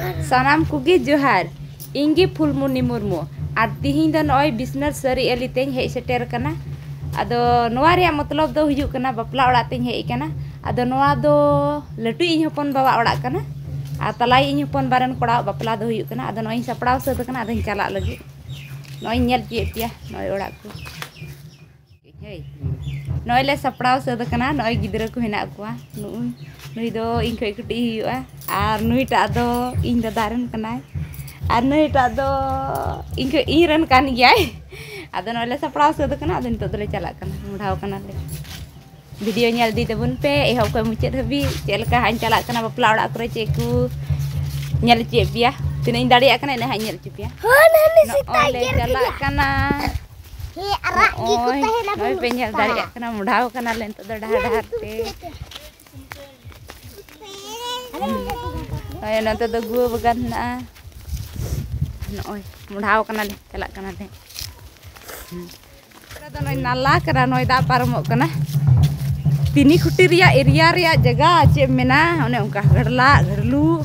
सानाम कुगी जोहार इंगी फुलमुनी मुर्मू और तिहिं दो नॉय बिजनेस सरी एलिते हे सेटेर कना अदो नोआ रे मतलब दो हुजू कना बपला ओड़ा ते हे कना अदो नोआ दो लटू इन हपन बाबा ओड़ा कना आ तलाई इन हपन बारन कोड़ा बपला दो हुजू कना अदो नॉय सपड़ाव सद कना अदो चला लगी नॉय नेल पिए पिया नॉय ओड़ा को हे नॉय ले सपड़ाव सद कना नॉय गिदरा को हेना कुआ नुई दो इन खै कुटी हुआ और नुईटा दो इन दादारन कना और नुईटा दो इन रन कान गया अदो नॉले सपड़ाव सद कना अदो नितो दले चला कना मुढ़ाव कना ले वीडियो नेल दी तबुन पे एहो को मुचेद हबी चेलका हां चला कना बपला ओड़ा करे चेकू नेल चे पिया तिना इन दाड़िया कना ने हां नेल चे पिया हो नानी सिता ले चला कना हे अरा की को तहेला नोय पे नेल दाड़िया कना मुढ़ाव कना ले नितो डहार डहार ते ay nanti tuh gue bagan na noy mudah kena deh celak kena deh kita noy nala kena noy tak parmok kena tini kuti ria jaga cem mena one ungkah gerla gerlu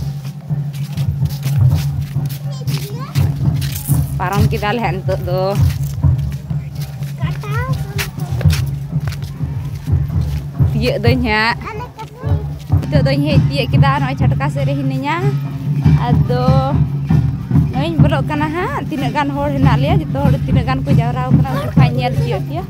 parang kita lihat tuh iya donya itu doy heti kita noy catka sere hininya ado noy belok kana ha tina gan hor hena lia gitu hor tina gan ku jarau kana untuk hanyar dia dia